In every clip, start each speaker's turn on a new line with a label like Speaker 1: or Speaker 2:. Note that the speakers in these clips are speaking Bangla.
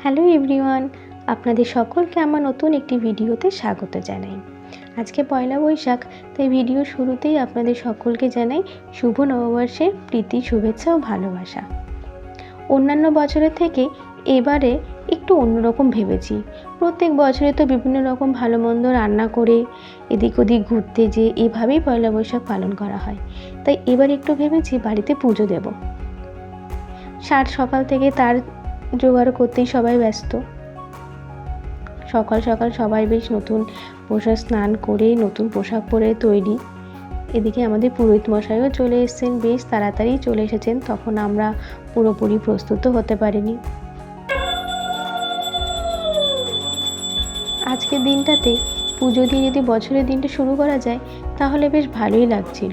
Speaker 1: হ্যালো এভরিওয়ান, আপনাদের সকলকে আমার নতুন একটি ভিডিওতে স্বাগত জানাই। আজকে পয়লা বৈশাখ, তাই ভিডিও শুরুতেই আপনাদের সকলকে জানাই শুভ নববর্ষের প্রীতি, শুভেচ্ছা ও ভালোবাসা। অন্যান্য বছরের থেকে এবারে একটু অন্যরকম ভেবেছি। প্রত্যেক বছরে তো বিভিন্ন রকম ভালো মন্দ রান্না করে এদিক ওদিক ঘুরতে যেয়ে এভাবেই পয়লা বৈশাখ পালন করা হয়। তাই এবার একটু ভেবেছি বাড়িতে পুজো দেব। সকাল থেকে তার জোগাড় করতেই সবাই ব্যস্ত। সকাল সকাল সবাই বেশ নতুন পোশাক, স্নান করে নতুন পোশাক পরে তৈরি। এদিকে আমাদের পুরোহিত মশাইও চলে এসেছেন, বেশ তাড়াতাড়ি চলে এসেছেন, তখন আমরা পুরোপুরি প্রস্তুত হতে পারিনি। আজকের দিনটাতে পুজো দিয়ে যদি বছরের দিনটা শুরু করা যায় তাহলে বেশ ভালোই লাগছিল।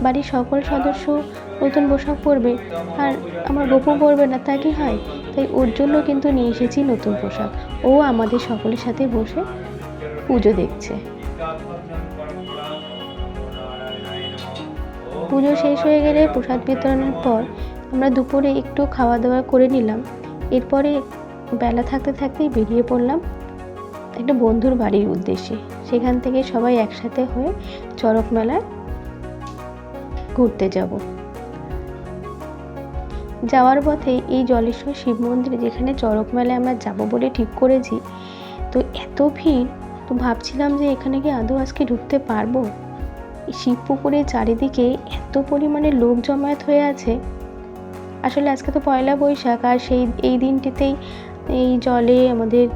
Speaker 1: বাড়ির সকল সদস্য নতুন পোশাক পরবে আর আমার গপু পরবে না, তা কি হয়? তাই ওর জন্য কিন্তু নিয়ে এসেছি নতুন পোশাক। ও আমাদের সকলের সাথে বসে পুজো দেখছে। পুজো শেষ হয়ে গেলে প্রসাদ বিতরণের পর আমরা দুপুরে একটু খাওয়া দাওয়া করে নিলাম। এরপরে বেলা থাকতে থাকতেই বেরিয়ে পড়লাম একটা বন্ধুর বাড়ির উদ্দেশ্যে। সেখান থেকে সবাই একসাথে হয়ে চড়ক মেলায় ঘুরতে যাব। যাওয়ার পথে এই জলেশ্বর শিব মন্দিরে, যেখানে চড়ক মেলায় আমরা যাব বলে ঠিক করেছি, তো এত ভিড়, তো ভাবছিলাম যে এখানে কি আদৌ আজকে ঢুকতে পারবো। এই শিব পুকুরের চারিদিকে এত পরিমাণে লোক জমায়েত হয়ে আছে। আসলে আজকে তো পয়লা বৈশাখ, আর এই দিনটিতেই এই জলে আমাদের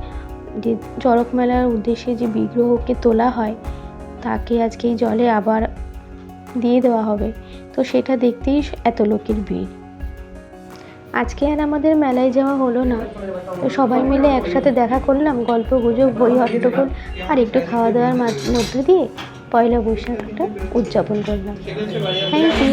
Speaker 1: যে চড়ক মেলার উদ্দেশ্যে যে বিগ্রহকে তোলা হয়, তাকে আজকে এই জলে আবার দিয়ে দেওয়া হবে। তো সেটা দেখতেই এত লোকের ভিড়। আজকে আর আমাদের মেলায় যাওয়া হলো না, তো সবাই মিলে একসাথে দেখা করলাম, গল্প গুজব, হই হট্টগোল আর একটু খাওয়া দাওয়ার মধ্য দিয়ে পয়লা বৈশাখটা উদযাপন করলাম। Thank you.